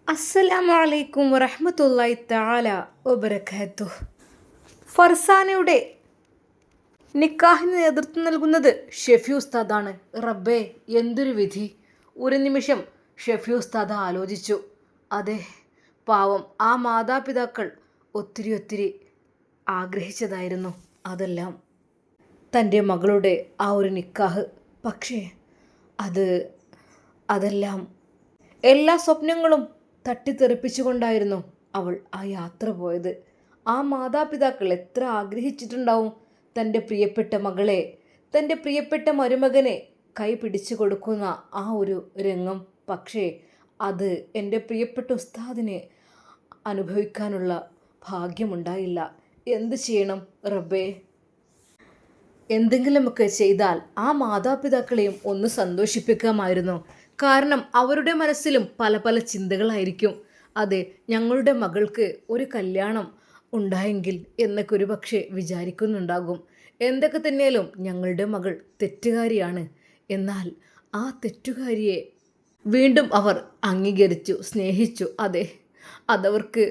അസ്സലാമു അലൈക്കും വറഹ്മത്തുള്ളാഹി തആല വബറകാതുഹു. ഫർസാനയുടെ നിക്കാഹിന് നേതൃത്വം നൽകുന്നത് ഷെഫി ഉസ്താദാണ്. റബ്ബേ, എന്തൊരു വിധി! ഒരു നിമിഷം ഷെഫി ഉസ്താദ് ആലോചിച്ചു. അതെ, പാവം ആ മാതാപിതാക്കൾ ഒത്തിരി ആഗ്രഹിച്ചതായിരുന്നു അതെല്ലാം, തൻ്റെ മകളുടെ ആ ഒരു നിക്കാഹ്. പക്ഷേ അത് അതെല്ലാം എല്ലാ സ്വപ്നങ്ങളും തട്ടിത്തെറിപ്പിച്ചുകൊണ്ടായിരുന്നു അവൾ ആ യാത്ര പോയത്. ആ മാതാപിതാക്കൾ എത്ര ആഗ്രഹിച്ചിട്ടുണ്ടാവും തൻ്റെ പ്രിയപ്പെട്ട മകളെ, തൻ്റെ പ്രിയപ്പെട്ട മരുമകനെ കൈ പിടിച്ചു കൊടുക്കുന്ന ആ ഒരു രംഗം. പക്ഷേ അത് എൻ്റെ പ്രിയപ്പെട്ട ഉസ്താദിനെ അനുഭവിക്കാനുള്ള ഭാഗ്യമുണ്ടായില്ല. എന്ത് ചെയ്യണം റബ്ബേ? എന്തെങ്കിലുമൊക്കെ ചെയ്താൽ ആ മാതാപിതാക്കളെയും ഒന്ന് സന്തോഷിപ്പിക്കാമായിരുന്നു. കാരണം അവരുടെ മനസ്സിലും പല പല ചിന്തകളായിരിക്കും. അതെ, ഞങ്ങളുടെ മകൾക്ക് ഒരു കല്യാണം ഉണ്ടായെങ്കിൽ എന്നൊക്കെ ഒരു പക്ഷേ വിചാരിക്കുന്നുണ്ടാകും. എന്തൊക്കെ തന്നെയാലും ഞങ്ങളുടെ മകൾ തെറ്റുകാരിയാണ്. എന്നാൽ ആ തെറ്റുകാരിയെ വീണ്ടും അവർ അംഗീകരിച്ചു, സ്നേഹിച്ചു. അതെ, അതവർക്ക്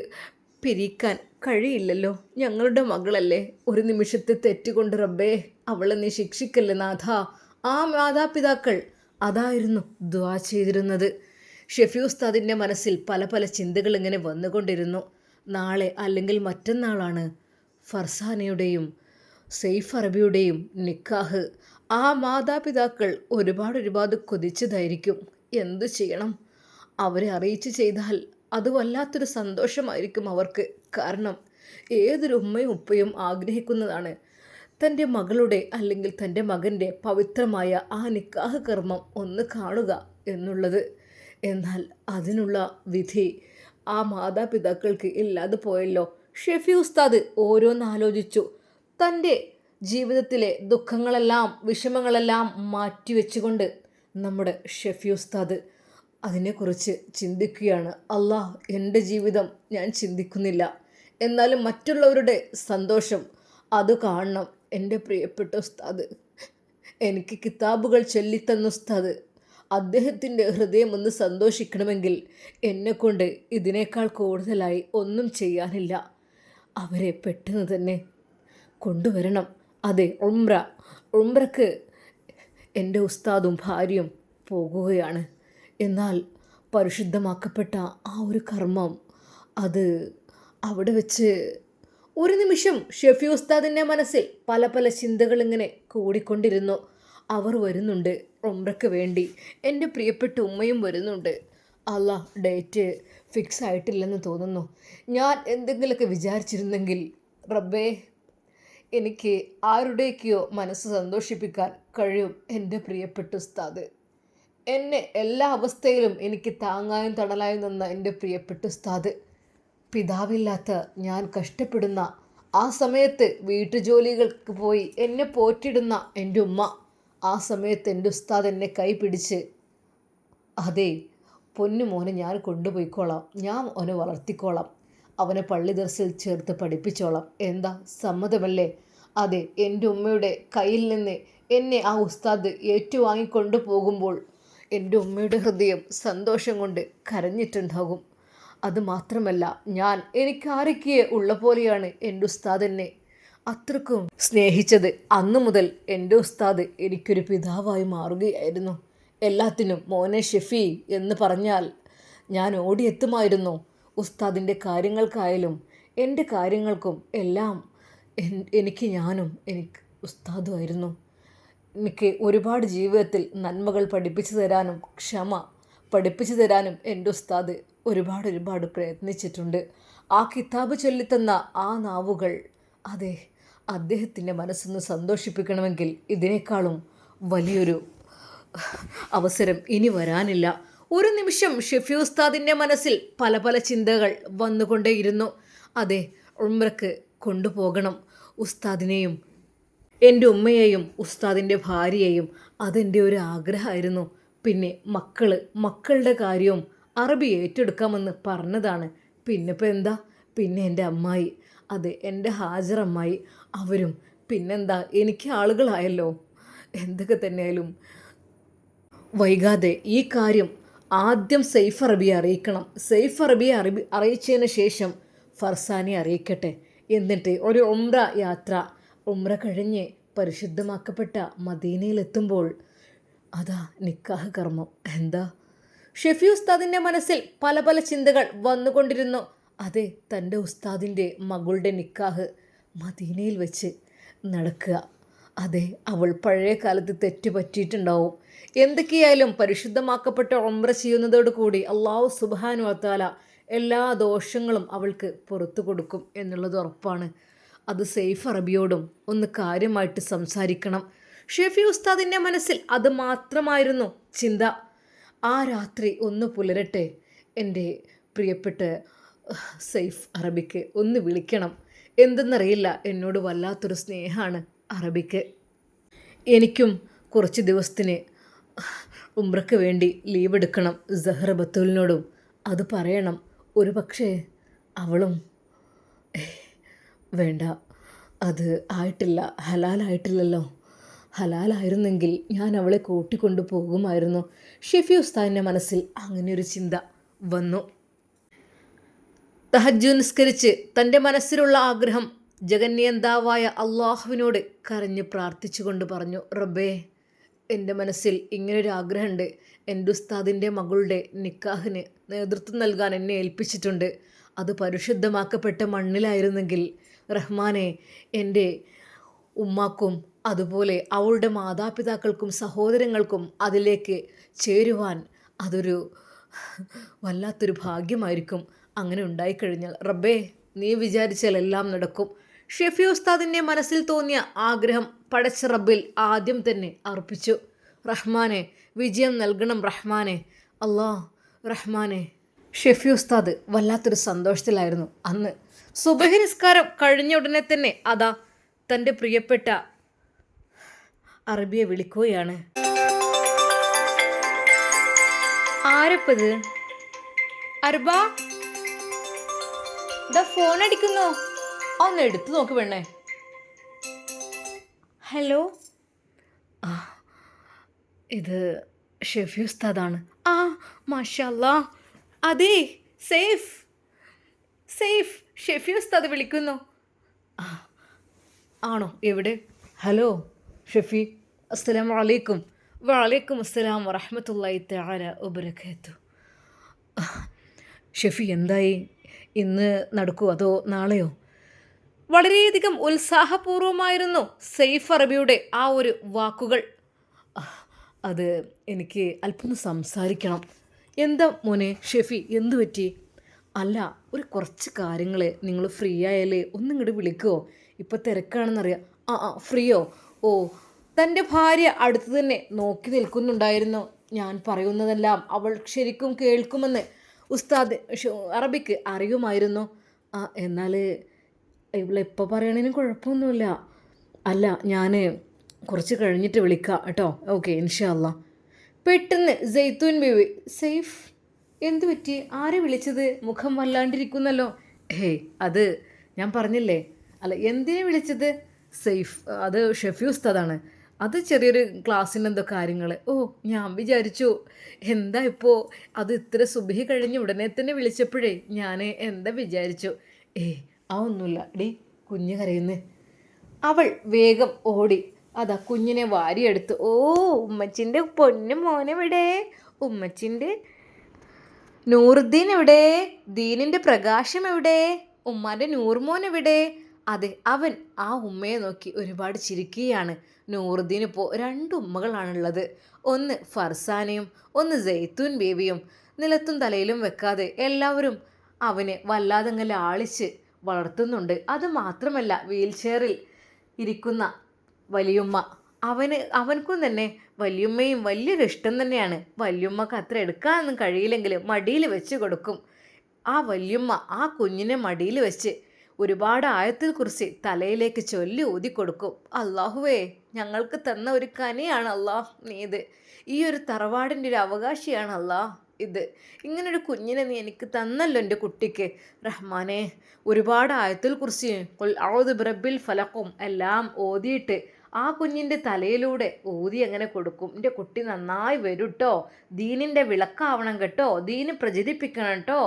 പിരിക്കാൻ കഴിയില്ലല്ലോ. ഞങ്ങളുടെ മകളല്ലേ, ഒരു നിമിഷത്തെ തെറ്റുകൊണ്ട് റബ്ബേ അവളെ നീ ശിക്ഷിക്കല്ലേ നാഥ. ആ മാതാപിതാക്കൾ അതായിരുന്നു ദുആ ചെയ്തിരുന്നത്. ഷെഫി ഉസ്താദിൻ്റെ മനസ്സിൽ പല പല ചിന്തകൾ ഇങ്ങനെ വന്നുകൊണ്ടിരുന്നു. നാളെ അല്ലെങ്കിൽ മറ്റന്നാളാണ് ഫർസാനയുടെയും സെയ്ഫ് അറബിയുടെയും നിക്കാഹ്. ആ മാതാപിതാക്കൾ ഒരുപാട് കൊതിച്ചതായിരിക്കും. എന്തു ചെയ്യണം? അവരെ അറിയിച്ച് ചെയ്താൽ അത് വല്ലാത്തൊരു സന്തോഷമായിരിക്കും അവർക്ക്. കാരണം ഏതൊരു ഉമ്മയും ഉപ്പയും ആഗ്രഹിക്കുന്നതാണ് തൻ്റെ മകളുടെ അല്ലെങ്കിൽ തൻ്റെ മകൻ്റെ പവിത്രമായ ആ നിക്കാഹ് കർമ്മം ഒന്ന് കാണുക എന്നുള്ളത്. എന്നാൽ അതിനുള്ള വിധി ആ മാതാപിതാക്കൾക്ക് ഇല്ലാതെ പോയല്ലോ. ഷെഫി ഉസ്താദ് ഓരോന്നാലോചിച്ചു. തൻ്റെ ജീവിതത്തിലെ ദുഃഖങ്ങളെല്ലാം വിഷമങ്ങളെല്ലാം മാറ്റിവെച്ചുകൊണ്ട് നമ്മുടെ ഷെഫി ഉസ്താദ് അതിനെക്കുറിച്ച് ചിന്തിക്കുകയാണ്. അല്ലാഹ്, എൻ്റെ ജീവിതം ഞാൻ ചിന്തിക്കുന്നില്ല, എന്നാലും മറ്റുള്ളവരുടെ സന്തോഷം അത് കാണണം. എൻ്റെ പ്രിയപ്പെട്ട ഉസ്താദ്, എനിക്ക് കിതാബുകൾ ചൊല്ലിത്തന്ന ഉസ്താദ്, അദ്ദേഹത്തിൻ്റെ ഹൃദയം ഒന്ന് സന്തോഷിക്കണമെങ്കിൽ എന്നെക്കൊണ്ട് ഇതിനേക്കാൾ കൂടുതലായി ഒന്നും ചെയ്യാനില്ല. അവരെ പെട്ടെന്ന് തന്നെ കൊണ്ടുവരണം. അതെ, ഉംറക്ക് എൻ്റെ ഉസ്താദും ഭാര്യയും പോകുകയാണ്. എന്നാൽ പരിശുദ്ധമാക്കപ്പെട്ട ആ ഒരു കർമ്മം അത് അവിടെ വെച്ച് ഒരു നിമിഷം ഷെഫി ഉസ്താദിൻ്റെ മനസ്സിൽ പല പല ചിന്തകൾ ഇങ്ങനെ കൂടിക്കൊണ്ടിരുന്നു. അവർ വരുന്നുണ്ട് ഉംറയ്ക്ക് വേണ്ടി, എൻ്റെ പ്രിയപ്പെട്ട ഉമ്മയും വരുന്നുണ്ട്. അല്ലാ, ഡേറ്റ് ഫിക്സ് ആയിട്ടില്ലെന്ന് തോന്നുന്നു. ഞാൻ എന്തെങ്കിലുമൊക്കെ വിചാരിച്ചിരുന്നെങ്കിൽ റബ്ബേ, എനിക്ക് ആരുടെയൊക്കെയോ മനസ്സ് സന്തോഷിപ്പിക്കാൻ കഴിയും. എൻ്റെ പ്രിയപ്പെട്ട ഉസ്താദ്, എന്നെ എല്ലാ അവസ്ഥയിലും എനിക്ക് താങ്ങായും തണലായും നിന്ന എൻ്റെ പ്രിയപ്പെട്ട ഉസ്താദ്, പിതാവില്ലാത്ത ഞാൻ കഷ്ടപ്പെടുന്ന ആ സമയത്ത് വീട്ടുജോലികൾക്ക് പോയി എന്നെ പോറ്റിടുന്ന എൻ്റെ ഉമ്മ, ആ സമയത്ത് എൻ്റെ ഉസ്താദ് എന്നെ കൈ പിടിച്ച്, അതെ പൊന്നു മോനെ ഞാൻ കൊണ്ടുപോയിക്കോളാം, ഞാൻ അവനെ വളർത്തിക്കോളാം, അവനെ പള്ളി ദർസിൽ ചേർത്ത് പഠിപ്പിച്ചോളാം, എന്താ സമ്മതമല്ലേ? അതെ, എൻ്റെ ഉമ്മയുടെ കയ്യിൽ നിന്ന് എന്നെ ആ ഉസ്താദ് ഏറ്റുവാങ്ങിക്കൊണ്ടു പോകുമ്പോൾ എൻ്റെ ഉമ്മയുടെ ഹൃദയം സന്തോഷം കൊണ്ട് കരഞ്ഞിട്ടുണ്ടാകും. അതുമാത്രമല്ല, എനിക്ക് ആരൊക്കെ ഉള്ള പോലെയാണ് എൻ്റെ ഉസ്താദ് എന്നെ അത്രക്കും സ്നേഹിച്ചത്. അന്നു മുതൽ എൻ്റെ ഉസ്താദ് എനിക്കൊരു പിതാവായി മാറുകയായിരുന്നു. എല്ലാത്തിനും മോനെ ഷെഫി എന്ന് പറഞ്ഞാൽ ഞാൻ ഓടിയെത്തുമായിരുന്നു. ഉസ്താദിൻ്റെ കാര്യങ്ങൾക്കായാലും എൻ്റെ കാര്യങ്ങൾക്കും എല്ലാം എനിക്ക് ഉസ്താദുമായിരുന്നു. എനിക്ക് ഒരുപാട് ജീവിതത്തിൽ നന്മകൾ പഠിപ്പിച്ചു തരാനും ക്ഷമ പഠിപ്പിച്ചു തരാനും എൻ്റെ ഉസ്താദ് ഒരുപാട് പ്രയത്നിച്ചിട്ടുണ്ട്. ആ കിതാബ് ചൊല്ലിത്തന്ന ആ നാവുകൾ, അതെ, അദ്ദേഹത്തിൻ്റെ മനസ്സൊന്ന് സന്തോഷിപ്പിക്കണമെങ്കിൽ ഇതിനേക്കാളും വലിയൊരു അവസരം ഇനി വരാനില്ല. ഒരു നിമിഷം ഷെഫി ഉസ്താദിൻ്റെ മനസ്സിൽ പല പല ചിന്തകൾ വന്നുകൊണ്ടേയിരുന്നു. അതെ, ഉംറക്ക് കൊണ്ടുപോകണം ഉസ്താദിനെയും എൻ്റെ ഉമ്മയെയും ഉസ്താദിൻ്റെ ഭാര്യയെയും. അതെൻ്റെ ഒരു ആഗ്രഹമായിരുന്നു. പിന്നെ മക്കളുടെ കാര്യവും അറബി ഏറ്റെടുക്കാമെന്ന് പറഞ്ഞതാണ്. പിന്നെ ഇപ്പം എന്താ, പിന്നെ എൻ്റെ അമ്മായി, അതെ എൻ്റെ ഹാജർ അമ്മായി, അവരും പിന്നെന്താ, എനിക്ക് ആളുകളായല്ലോ. എന്തൊക്കെ തന്നെയായാലും വൈകാതെ ഈ കാര്യം ആദ്യം സെയ്ഫ് അറബിയെ അറിയിക്കണം. സെയ്ഫ് അറബിയെ അറിയിച്ചതിന് ശേഷം ഫർസാനെ അറിയിക്കട്ടെ. എന്നിട്ട് ഒരു ഉംറ യാത്ര, ഉംറ കഴിഞ്ഞ് പരിശുദ്ധമാക്കപ്പെട്ട മദീനയിലെത്തുമ്പോൾ അതാ നിക്കാഹ് കർമ്മം. എന്താ? ഷെഫി ഉസ്താദിൻ്റെ മനസ്സിൽ പല പല ചിന്തകൾ വന്നുകൊണ്ടിരുന്നു. അതെ, തൻ്റെ ഉസ്താദിൻ്റെ മകളുടെ നിക്കാഹ് മദീനയിൽ വെച്ച് നടക്കുക. അതെ, അവൾ പഴയ കാലത്ത് തെറ്റ് പറ്റിയിട്ടുണ്ടാവും. എന്തൊക്കെയായാലും പരിശുദ്ധമാക്കപ്പെട്ട ഉംറ ചെയ്യുന്നതോടുകൂടി അള്ളാഹു സുബ്ഹാനഹു വ തആല എല്ലാ ദോഷങ്ങളും അവൾക്ക് പുറത്തു കൊടുക്കും എന്നുള്ളത് ഉറപ്പാണ്. അത് സെയ്ഫ് അറബിയോടും ഒന്ന് കാര്യമായിട്ട് സംസാരിക്കണം. ഷെഫി ഉസ്താദിൻ്റെ മനസ്സിൽ അത് മാത്രമായിരുന്നു ചിന്ത. ആ രാത്രി ഒന്ന് പുലരട്ടെ, എൻ്റെ പ്രിയപ്പെട്ട സെയ്ഫ് അറബിക്ക് ഒന്ന് വിളിക്കണം. എന്തെന്നറിയില്ല, എന്നോട് വല്ലാത്തൊരു സ്നേഹമാണ് അറബിക്ക്. എനിക്കും കുറച്ച് ദിവസത്തിന് ഉംറയ്ക്ക് വേണ്ടി ലീവ് എടുക്കണം. സഹ്റ ബത്തൂലിനോടും അത് പറയണം. ഒരു പക്ഷേ അവളും വേണ്ട, അത് ആയിട്ടില്ല, ഹലാലായിട്ടില്ലല്ലോ. ഹലാലായിരുന്നെങ്കിൽ ഞാൻ അവളെ കൂട്ടിക്കൊണ്ടു പോകുമായിരുന്നു. ഷെഫി ഉസ്താദിൻ്റെ മനസ്സിൽ അങ്ങനെയൊരു ചിന്ത വന്നു. തഹജ്ജുദ് നിസ്കരിച്ച് തൻ്റെ മനസ്സിലുള്ള ആഗ്രഹം ജഗന്യന്താവായ അള്ളാഹുവിനോട് കരഞ്ഞ് പ്രാർത്ഥിച്ചുകൊണ്ട് പറഞ്ഞു, റബ്ബേ, എൻ്റെ മനസ്സിൽ ഇങ്ങനൊരു ആഗ്രഹമുണ്ട്. എൻ്റെ ഉസ്താദിൻ്റെ മകളുടെ നിക്കാഹിന് നേതൃത്വം നൽകാൻ എന്നെ ഏൽപ്പിച്ചിട്ടുണ്ട്. അത് പരിശുദ്ധമാക്കപ്പെട്ട മണ്ണിലായിരുന്നെങ്കിൽ റഹ്മാനെ, എൻ്റെ ഉമ്മാക്കും അതുപോലെ അവളുടെ മാതാപിതാക്കൾക്കും സഹോദരങ്ങൾക്കും അതിലേക്ക് ചേരുവാൻ അതൊരു വല്ലാത്തൊരു ഭാഗ്യമായിരിക്കും. അങ്ങനെ ഉണ്ടായിക്കഴിഞ്ഞാൽ റബ്ബേ, നീ വിചാരിച്ചാൽ എല്ലാം നടക്കും. ഷെഫി ഉസ്താദിൻ്റെ മനസ്സിൽ തോന്നിയ ആഗ്രഹം പടച്ച റബ്ബിൽ ആദ്യം തന്നെ അർപ്പിച്ചു. റഹ്മാനെ, വിജയം നൽകണം റഹ്മാനെ, അല്ലാ റഹ്മാനെ. ഷെഫി ഉസ്താദ് വല്ലാത്തൊരു സന്തോഷത്തിലായിരുന്നു അന്ന്. സുബഹി നിസ്കാരം കഴിഞ്ഞ ഉടനെ തന്നെ അതാ തൻ്റെ പ്രിയപ്പെട്ട അറബിയെ വിളിക്കുകയാണ്. ആരപ്പത്? അർബ, ദാ ഫോൺ അടിക്കുന്നു, ഒന്ന് എടുത്തു നോക്ക് പെണ്ണേ. ഹലോ, ആ ഇത് ഷെഫി ഉസ്താദാണ്. ആ മാഷാ അല്ലാ, അതെ സെയ്ഫ്, സെയ്ഫ് ഷെഫി ഉസ്താദ് വിളിക്കുന്നു. ആ ആണോ, എവിടെ? ഹലോ ഷെഫി, അസ്സലാമു അലൈക്കും. വഅലൈക്കും അസ്സലാം വറഹ്മത്തുള്ളാഹി തആല വബറകാതുഹു. ഷെഫി, എന്തായി? ഇന്ന് നടക്കുമോ അതോ നാളെയോ? വളരെയധികം ഉത്സാഹപൂർവമായിരുന്നു സെയ്ഫ് അറബിയുടെ ആ ഒരു വാക്കുകൾ. അത് എനിക്ക് അല്പം സംസാരിക്കണം. എന്താ മോനെ ഷെഫി, എന്തു പറ്റി? അല്ല, ഒരു കുറച്ച് കാര്യങ്ങൾ നിങ്ങൾ ഫ്രീ ആയാലേ ഒന്നിങ്ങോട്ട് വിളിക്കുമോ? ഇപ്പോൾ തിരക്കാണെന്നറിയാം. ഫ്രീയോ? ഓ, തൻ്റെ ഭാര്യ അടുത്ത് തന്നെ നോക്കി നിൽക്കുന്നുണ്ടായിരുന്നു. ഞാൻ പറയുന്നതെല്ലാം അവൾ ശരിക്കും കേൾക്കുമെന്ന് ഉസ്താദ് അറബിക്ക് അറിയുമായിരുന്നു. എന്നാൽ ഇവളിപ്പോൾ പറയണതിനും കുഴപ്പമൊന്നുമില്ല. അല്ല, ഞാൻ കുറച്ച് കഴിഞ്ഞിട്ട് വിളിക്കാം കേട്ടോ. ഓക്കെ, ഇൻഷാ അല്ലാ. പെട്ടെന്ന് ജെയ്ത്തൂൻ ബേബി, സെയ്ഫ് എന്തു പറ്റി? ആരെ വിളിച്ചത്? മുഖം വല്ലാണ്ടിരിക്കുന്നല്ലോ. ഹേയ്, അത് ഞാൻ പറഞ്ഞില്ലേ. അല്ല, എന്തിനെ വിളിച്ചത്? സെയ്ഫ്, അത് ഷെഫി ഉസ്താദാണ്. അത് ചെറിയൊരു ക്ലാസ്സിൻ്റെ എന്തോ കാര്യങ്ങൾ. ഓ, ഞാൻ വിചാരിച്ചു എന്താ ഇപ്പോൾ അത് ഇത്ര സുബഹി കഴിഞ്ഞ് ഉടനെ തന്നെ വിളിച്ചപ്പോഴേ ഞാൻ എന്താ വിചാരിച്ചു. ഒന്നുമില്ല ഡി, കുഞ്ഞ് കരയുന്നു. അവൾ വേഗം ഓടി അതാ കുഞ്ഞിനെ വാരിയെടുത്തു. ഓ, ഉമ്മച്ചിൻ്റെ പൊന്നു മോനെവിടെ? ഉമ്മച്ചിൻ്റെ നൂറുദ്ദീൻ എവിടെ? ദീനിൻ്റെ പ്രകാശം എവിടെ? ഉമ്മാൻ്റെ നൂർമോൻ എവിടെ? അതെ, അവൻ ആ ഉമ്മയെ നോക്കി ഒരുപാട് ചിരിക്കുകയാണ്. നൂറുദ്ദീൻ ഇപ്പോൾ 2 ഉമ്മകളാണുള്ളത്. ഒന്ന് ഫർസാനയും ഒന്ന് ജെയ്ത്തൂൻ ബേബിയും. നിലത്തും തലയിലും വെക്കാതെ എല്ലാവരും അവനെ വല്ലാതങ്ങ് ലാളിച്ച് വളർത്തുന്നുണ്ട്. അത് മാത്രമല്ല, വീൽ ചെയറിൽ ഇരിക്കുന്ന വലിയുമ്മ, അവനക്കും തന്നെ വല്യുമ്മയും വലിയൊരു ഇഷ്ടം തന്നെയാണ്. വല്യുമ്മക്ക് അത്ര എടുക്കാനൊന്നും കഴിയില്ലെങ്കിലും മടിയിൽ വെച്ച് കൊടുക്കും. ആ വല്യുമ്മ ആ കുഞ്ഞിനെ മടിയിൽ വെച്ച് ഒരുപാട് ആയത്തിൽ കുറിച്ച് തലയിലേക്ക് ചൊല്ലി ഊതിക്കൊടുക്കും. അള്ളാഹുവേ, ഞങ്ങൾക്ക് തന്ന ഒരു കനിയാണ് അള്ളാഹ് നീ ഇത്. ഈ ഒരു തറവാടിൻ്റെ ഒരു അവകാശിയാണ് അള്ളാഹ് ഇത്. ഇങ്ങനൊരു കുഞ്ഞിനെ നീ എനിക്ക് തന്നല്ലോ എൻ്റെ കുട്ടിക്ക്. റഹ്മാനെ, ഒരുപാട് ആയത്തിൽ കുറിച്ച് ഔദു ബിറബ്ബിൽ ഫലക്കും എല്ലാം ഓതിയിട്ട് ആ കുഞ്ഞിൻ്റെ തലയിലൂടെ ഊതി അങ്ങനെ കൊടുക്കും. എൻ്റെ കുട്ടി നന്നായി വരും കേട്ടോ, ദീനിൻ്റെ വിളക്കാവണം കേട്ടോ, ദീന് പ്രചരിപ്പിക്കണം കേട്ടോ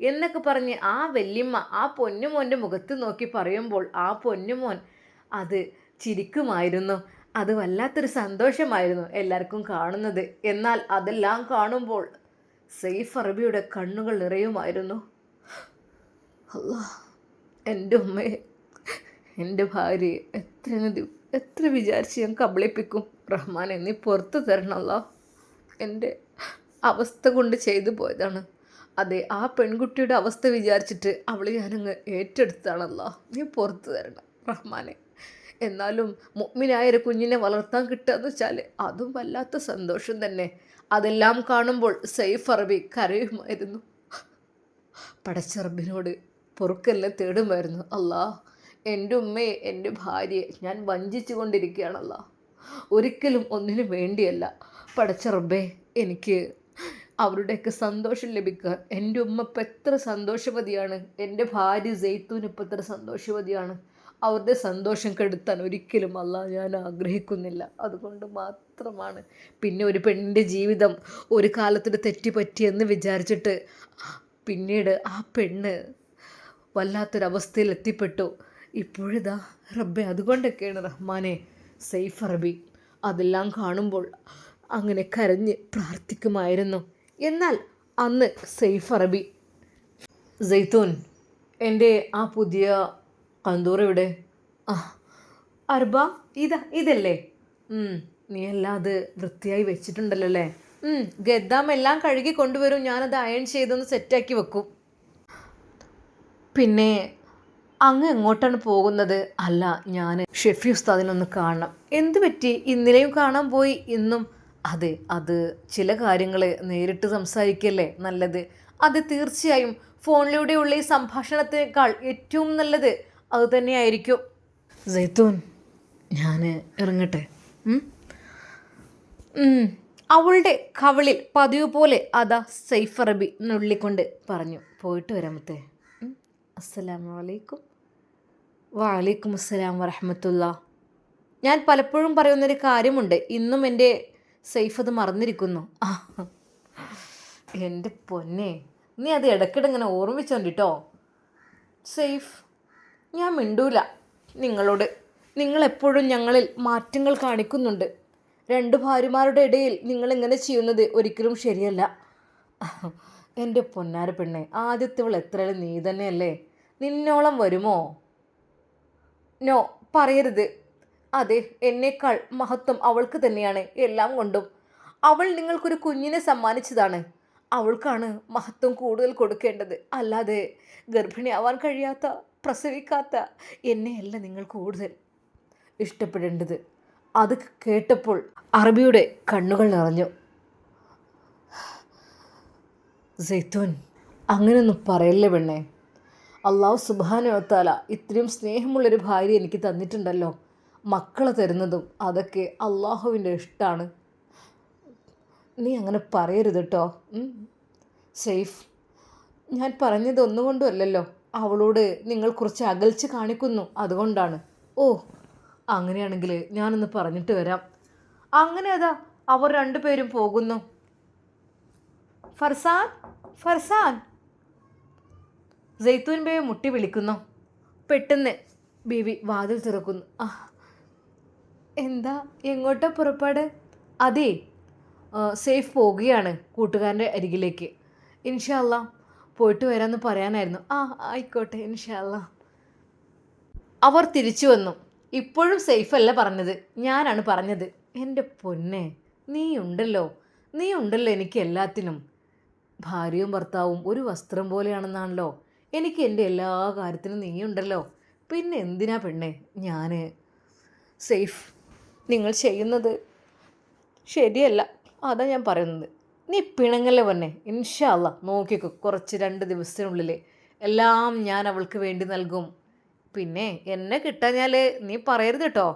എന്നൊക്കെ പറഞ്ഞ് ആ വല്യമ്മ ആ പൊന്നുമോൻ്റെ മുഖത്ത് നോക്കി പറയുമ്പോൾ ആ പൊന്നുമോൻ അത് ചിരിക്കുമായിരുന്നു. അത് വല്ലാത്തൊരു സന്തോഷമായിരുന്നു എല്ലാവർക്കും കാണുന്നത്. എന്നാൽ അതെല്ലാം കാണുമ്പോൾ സെയ്ഫ് അറബിയുടെ കണ്ണുകൾ നിറയുമായിരുന്നു. അല്ലാ, എൻ്റെ ഉമ്മയെ, എൻ്റെ ഭാര്യയെ എത്ര വിചാരിച്ച് ഞാൻ കബളിപ്പിക്കും. റഹ്മാനെ, നീ പുറത്തു തരണമല്ലോ. എൻ്റെ അവസ്ഥ കൊണ്ട് ചെയ്തു പോയതാണ്. അതെ, ആ പെൺകുട്ടിയുടെ അവസ്ഥ വിചാരിച്ചിട്ട് ഞാനങ്ങ് ഏറ്റെടുത്താണല്ലോ. നീ പുറത്തു തരണം റഹ്മാനെ. എന്നാലും മുഅ്മിനായ ഒരു കുഞ്ഞിനെ വളർത്താൻ കിട്ടുകയെന്ന് വെച്ചാൽ അതും വല്ലാത്ത സന്തോഷം തന്നെ. അതെല്ലാം കാണുമ്പോൾ സെയ്ഫ് അറബി കരയുമായിരുന്നു. പടച്ച റബ്ബിനോട് പൊറുക്കെല്ലാം തേടുമായിരുന്നു. അല്ലാ, എൻ്റെ ഉമ്മയെ, എൻ്റെ ഭാര്യയെ ഞാൻ വഞ്ചിച്ചു കൊണ്ടിരിക്കുകയാണല്ലോ. ഒരിക്കലും ഒന്നിനു വേണ്ടിയല്ല. പടച്ച റബ്ബേ, എനിക്ക് അവരുടെയൊക്കെ സന്തോഷം ലഭിക്കാൻ. എൻ്റെ ഉമ്മ ഇപ്പം എത്ര സന്തോഷവതിയാണ്, എൻ്റെ ഭാര്യ സെയ്ത്തൂൻ ഇപ്പം എത്ര സന്തോഷവതിയാണ്. അവരുടെ സന്തോഷം കെടുത്താൻ ഒരിക്കലും ഞാൻ ആഗ്രഹിക്കുന്നില്ല. അതുകൊണ്ട് മാത്രമാണ്. പിന്നെ ഒരു പെണ്ണിൻ്റെ ജീവിതം ഒരു കാലത്തിൽ തെറ്റിപ്പറ്റിയെന്ന് വിചാരിച്ചിട്ട് പിന്നീട് ആ പെണ്ണ് വല്ലാത്തൊരവസ്ഥയിൽ എത്തിപ്പെട്ടു. ഇപ്പോഴിതാ റബ്ബെ, അതുകൊണ്ടൊക്കെയാണ് റഹ്മാനെ സെയ്ഫ് അറബി അതെല്ലാം കാണുമ്പോൾ അങ്ങനെ കരഞ്ഞ് പ്രാർത്ഥിക്കുമായിരുന്നു. എന്നാൽ അന്ന് സെയ്ഫ് അറബി, സെയ്ത്തൂൻ, എൻ്റെ ആ പുതിയ കന്തൂറയുടെ അർബ ഇതല്ലേ? നീ എല്ലാം അത് വൃത്തിയായി വെച്ചിട്ടുണ്ടല്ലോ അല്ലേ? ഗദ്ദാം എല്ലാം കഴുകി കൊണ്ടുവരും, ഞാനത് അയൺ ചെയ്തൊന്ന് സെറ്റാക്കി വെക്കും. പിന്നെ അങ്ങ് എങ്ങോട്ടാണ് പോകുന്നത്? അല്ല, ഞാൻ ഷെഫി ഉസ്താദിനൊന്ന് കാണണം. എന്ത് പറ്റി? ഇന്നലെയും കാണാൻ പോയി, ഇന്നും? അതെ, അത് ചില കാര്യങ്ങൾ നേരിട്ട് സംസാരിക്കല്ലേ നല്ലത്. അത് തീർച്ചയായും ഫോണിലൂടെയുള്ള ഈ സംഭാഷണത്തേക്കാൾ ഏറ്റവും നല്ലത് അത് തന്നെയായിരിക്കും. സെയ്ത്തൂൻ, ഞാൻ ഇറങ്ങട്ടെ? അവളുടെ കവിളിൽ പതിവ് പോലെ അതാ സെയ്ഫ് അറബി നുള്ളിക്കൊണ്ട് പറഞ്ഞു. പോയിട്ട് വരാമത്തെ. അസ്സലാമു അലൈക്കും. വഅലൈക്കും അസ്സലാം വറഹ്മത്തുള്ളാ. ഞാൻ പലപ്പോഴും പറയുന്നൊരു കാര്യമുണ്ട്, ഇന്നും എൻ്റെ സെയ്ഫ് അത് മറന്നിരിക്കുന്നു. എൻ്റെ പൊന്നെ, നീ അത് ഇടയ്ക്കിടെ ഇങ്ങനെ ഓർമ്മിച്ചോണ്ടിട്ടോ. സെയ്ഫ്, ഞാൻ മിണ്ടൂല നിങ്ങളോട്. നിങ്ങളെപ്പോഴും ഞങ്ങളിൽ മാറ്റങ്ങൾ കാണിക്കുന്നുണ്ട്. 2 ഭാര്യമാരുടെ ഇടയിൽ നിങ്ങളിങ്ങനെ ചെയ്യുന്നത് ഒരിക്കലും ശരിയല്ല. എൻ്റെ പൊന്നാര പെണ്ണെ, ആദ്യത്തെവൾ എത്രയാലും നീ തന്നെയല്ലേ? നിന്നോളം വരുമോ? നോ, പറയരുത്. അതെ, എന്നേക്കാൾ മഹത്വം അവൾക്ക് തന്നെയാണ് എല്ലാം കൊണ്ടും. അവൾ നിങ്ങൾക്കൊരു കുഞ്ഞിനെ സമ്മാനിച്ചതാണ്. അവൾക്കാണ് മഹത്വം കൂടുതൽ കൊടുക്കേണ്ടത്. അല്ലാതെ ഗർഭിണിയാവാൻ കഴിയാത്ത, പ്രസവിക്കാത്ത എന്നെയല്ല നിങ്ങൾ കൂടുതൽ ഇഷ്ടപ്പെടേണ്ടത്. അത് കേട്ടപ്പോൾ അറബിയുടെ കണ്ണുകൾ നിറഞ്ഞു. സെയ്ത്തൂൻ, അങ്ങനെയൊന്നും പറയല്ലേ പെണ്ണേ. അള്ളാഹു സുബ്ഹാനഹു വ തആല ഇത്രയും സ്നേഹമുള്ളൊരു ഭാര്യ എനിക്ക് തന്നിട്ടുണ്ടല്ലോ. മക്കളെ തരുന്നതും അതൊക്കെ അള്ളാഹുവിൻ്റെ ഇഷ്ടമാണ്. നീ അങ്ങനെ പറയരുത് കേട്ടോ. സെയ്ഫ്, ഞാൻ പറഞ്ഞത് ഒന്നുകൊണ്ടും അല്ലല്ലോ. അവളോട് നിങ്ങൾ കുറച്ച് അകൽച്ച കാണിക്കുന്നു, അതുകൊണ്ടാണ്. ഓ, അങ്ങനെയാണെങ്കിൽ ഞാനൊന്ന് പറഞ്ഞിട്ട് വരാം. അങ്ങനെ അതാ അവർ 2 പേരും പോകുന്നു. ഫർസാൻ, ഫർസാൻ, സെയ്ത്തൂൻ ബേബി മുട്ടി വിളിക്കുന്നു. പെട്ടെന്ന് ബേബി വാതിൽ തുറക്കുന്നു. എന്താ, എങ്ങോട്ടാ പുറപ്പാട്? അതെ, സെയ്ഫ് പോകുകയാണ് കൂട്ടുകാരൻ്റെ അരികിലേക്ക്. ഇൻഷാ അല്ലാ പോയിട്ട് വരാമെന്ന് പറയാനായിരുന്നു. ആയിക്കോട്ടെ, ഇൻഷാ അല്ലാ. അവർ തിരിച്ചു വന്നു. ഇപ്പോഴും സെയ്ഫ് അല്ല പറഞ്ഞത്, ഞാനാണ് പറഞ്ഞത്. എൻ്റെ പൊന്നെ, നീ ഉണ്ടല്ലോ എനിക്ക് എല്ലാത്തിനും. ഭാര്യയും ഭർത്താവും ഒരു വസ്ത്രം പോലെയാണെന്നാണല്ലോ. എനിക്ക് എൻ്റെ എല്ലാ കാര്യത്തിനും നീയുണ്ടല്ലോ. പിന്നെ എന്തിനാ പെണ്ണെ ഞാൻ? സെയ്ഫ്, നിങ്ങൾ ചെയ്യുന്നത് ശരിയല്ല, അതാ ഞാൻ പറയുന്നത്. നീ പിണങ്ങല്ലേ പൊന്നെ. ഇൻഷാ അല്ലാ നോക്കിക്കോ, കുറച്ച് 2 ദിവസത്തിനുള്ളിൽ എല്ലാം ഞാൻ അവൾക്ക് വേണ്ടി നൽകും. പിന്നെ എന്നെ കിട്ടാഞ്ഞാൽ നീ പറയരുത് കേട്ടോ.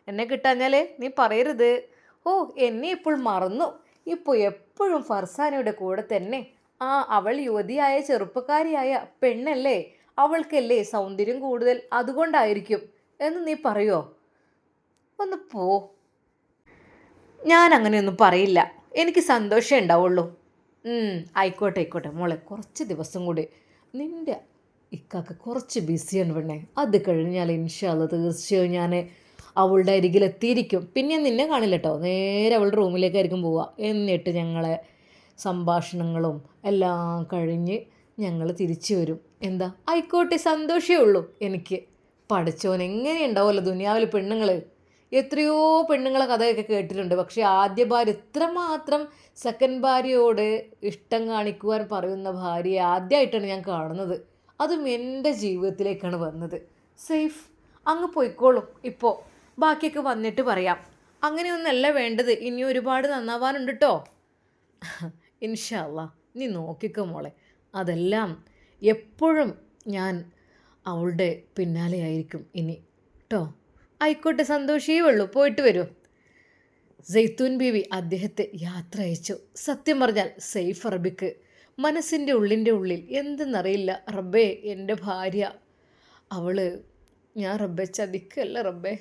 എന്നെ കിട്ടാഞ്ഞാൽ നീ പറയരുത്. ഓ, എന്നെ ഇപ്പോൾ മറന്നു. ഇപ്പോൾ എപ്പോഴും ഫർസാനയുടെ കൂടെ തന്നെ. അവൾ യുവതിയായ ചെറുപ്പക്കാരിയായ പെണ്ണല്ലേ, അവൾക്കല്ലേ സൗന്ദര്യം കൂടുതൽ, അതുകൊണ്ടായിരിക്കും എന്ന് നീ പറയുമോ? ഒന്ന് പോ. ഞാൻ അങ്ങനെയൊന്നും പറയില്ല, എനിക്ക് സന്തോഷമേ ഉണ്ടാവുള്ളൂ. ആയിക്കോട്ടെ ആയിക്കോട്ടെ മോളെ, കുറച്ച് ദിവസം കൂടി. നിൻ്റെ ഇക്കാക്ക് കുറച്ച് ബിസിയാണ് പെണ്ണേ. അത് കഴിഞ്ഞാൽ ഇൻഷാ അല്ലാ തീർച്ചയായും ഞാൻ അവളുടെ അരികിലെത്തിയിരിക്കും. പിന്നെ നിന്നെ കാണില്ല കേട്ടോ, നേരെ അവളുടെ റൂമിലേക്കായിരിക്കും പോവുക. എന്നിട്ട് ഞങ്ങളെ സംഭാഷണങ്ങളും എല്ലാം കഴിഞ്ഞ് ഞങ്ങൾ തിരിച്ചു വരും. എന്താ, ആയിക്കോട്ടെ, സന്തോഷമേ ഉള്ളൂ എനിക്ക്. പഠിച്ചോൻ എങ്ങനെയുണ്ടാവുമല്ലോ ദുനിയാവിൽ പെണ്ണുങ്ങൾ. എത്രയോ പെണ്ണുങ്ങളെ കഥയൊക്കെ കേട്ടിട്ടുണ്ട്. പക്ഷേ ആദ്യ ഭാര്യ ഇത്രമാത്രം സെക്കൻഡ് ഭാര്യയോട് ഇഷ്ടം കാണിക്കുവാൻ പറയുന്ന ഭാര്യയെ ആദ്യമായിട്ടാണ് ഞാൻ കാണുന്നത്. അതും എൻ്റെ ജീവിതത്തിലേക്കാണ് വന്നത്. സേഫ്, അങ്ങ് പോയിക്കോളും. ഇപ്പോൾ ബാക്കിയൊക്കെ വന്നിട്ട് പറയാം. അങ്ങനെയൊന്നല്ല വേണ്ടത്, ഇനി ഒരുപാട് നന്നാവാനുണ്ട് കേട്ടോ. ഇൻഷാ അല്ലാ, നീ നോക്കിക്കോ മോളെ. അതെല്ലാം എപ്പോഴും ഞാൻ അവളുടെ പിന്നാലെ ആയിരിക്കും ഇനി കേട്ടോ. ആയിക്കോട്ടെ, സന്തോഷമേ ഉള്ളൂ, പോയിട്ട് വരൂ. സൈത്തൂൻ ബീവി അദ്ദേഹത്തെ യാത്ര അയച്ചു. സത്യം പറഞ്ഞാൽ സെയ്ഫ് അറബിക്ക് മനസ്സിൻ്റെ ഉള്ളിൽ എന്തെന്നറിയില്ല. റബ്ബേ, എൻ്റെ ഭാര്യ, ഞാൻ റബ്ബെ ചതിക്കല്ല റബ്ബേ,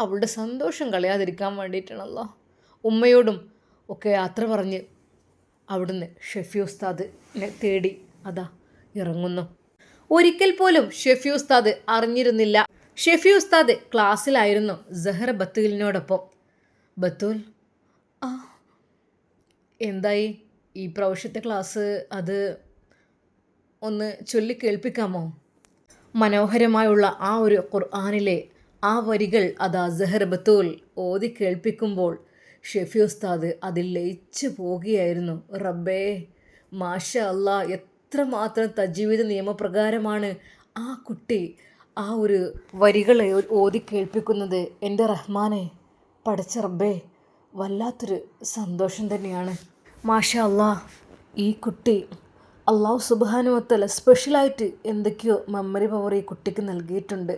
അവളുടെ സന്തോഷം കളയാതിരിക്കാൻ വേണ്ടിയിട്ടാണല്ലോ. ഉമ്മയോടും ഒക്കെ യാത്ര പറഞ്ഞ് അവിടുന്ന് ഷെഫി ഉസ്താദിനെ തേടി അതാ ഇറങ്ങുന്നു. ഒരിക്കൽ പോലും ഷെഫി ഉസ്താദ് അറിഞ്ഞിരുന്നില്ല. ഷെഫി ഉസ്താദ് ക്ലാസ്സിലായിരുന്നു സഹറ ബത്തൂലിനോടൊപ്പം. ബത്തൂൽ, ആ എന്തായി ഈ പ്രാവശ്യത്തെ ക്ലാസ്? അത് ഒന്ന് ചൊല്ലി കേൾപ്പിക്കാമോ? മനോഹരമായുള്ള ആ ഒരു ഖുർആനിലെ ആ വരികൾ അതാ സഹറ ബത്തൂൽ ഓതി കേൾപ്പിക്കുമ്പോൾ ഷെഫി ഉസ്താദ് അതിൽ ലയിച്ചു പോകുകയായിരുന്നു. റബ്ബേ, മാഷാ അല്ലാ, എത്രമാത്രം തജ്വീദ് നിയമപ്രകാരമാണ് ആ കുട്ടി ആ ഒരു വരികൾ ഓതി കേൾപ്പിക്കുന്നത്. എൻ്റെ റഹ്മാനെ, പടച്ച റബ്ബേ, വല്ലാത്തൊരു സന്തോഷം തന്നെയാണ്. മാഷാ അല്ലാ, ഈ കുട്ടി അള്ളാഹു സുബ്ഹാനഹു വ തആല സ്പെഷ്യലായിട്ട് എന്തൊക്കെയോ മെമ്മറി പവർ ഈ കുട്ടിക്ക് നൽകിയിട്ടുണ്ട്.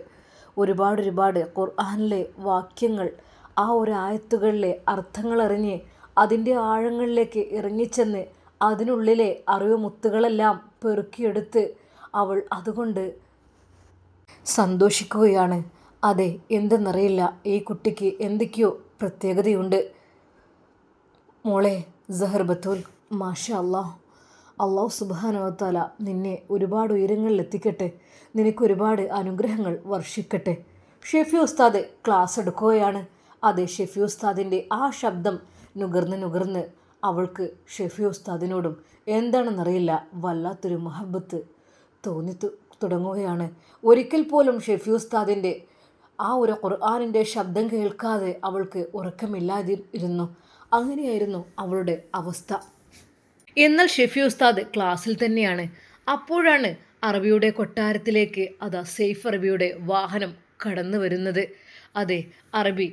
ഒരുപാട് ഖുർആനിലെ വാക്യങ്ങൾ, ആ ഒരു ആയത്തുകളിലെ അർത്ഥങ്ങളറിഞ്ഞ് അതിൻ്റെ ആഴങ്ങളിലേക്ക് ഇറങ്ങിച്ചെന്ന് അതിനുള്ളിലെ അറിവ് മുത്തുകളെല്ലാം പെറുക്കിയെടുത്ത് അവൾ അതുകൊണ്ട് സന്തോഷിക്കുകയാണ്. അതെ, എന്തെന്നറിയില്ല, ഈ കുട്ടിക്ക് എന്തൊക്കെയോ പ്രത്യേകതയുണ്ട്. മോളെ സഹർ ബത്തൂൽ, മാഷാ അല്ലാ, അള്ളാഹു സുബ്ഹാനഹു വ തആല നിന്നെ ഒരുപാട് ഉയരങ്ങളിൽ എത്തിക്കട്ടെ, നിനക്ക് ഒരുപാട് അനുഗ്രഹങ്ങൾ വർഷിക്കട്ടെ. ഷെഫി ഉസ്താദ് ക്ലാസ് എടുക്കുകയാണ്. അതെ, ഷെഫി ഉസ്താദിൻ്റെ ആ ശബ്ദം നുകർന്ന് അവൾക്ക് ഷെഫി ഉസ്താദിനോടും എന്താണെന്നറിയില്ല വല്ലാത്തൊരു മുഹബത്ത് തോന്നി തുടങ്ങുകയാണ്. ഒരിക്കൽ പോലും ഷെഫി ഉസ്താദിൻ്റെ ആ ഒരു ഖുർആനിൻ്റെ ശബ്ദം കേൾക്കാതെ അവൾക്ക് ഉറക്കമില്ലാതിരുന്നു. അങ്ങനെയായിരുന്നു അവളുടെ അവസ്ഥ. എന്നാൽ ഷെഫി ഉസ്താദ് ക്ലാസ്സിൽ തന്നെയാണ്. അപ്പോഴാണ് അറബിയുടെ കൊട്ടാരത്തിലേക്ക് അതാ സെയ്ഫ് അറബിയുടെ വാഹനം കടന്നു വരുന്നത്. അതെ, അറബി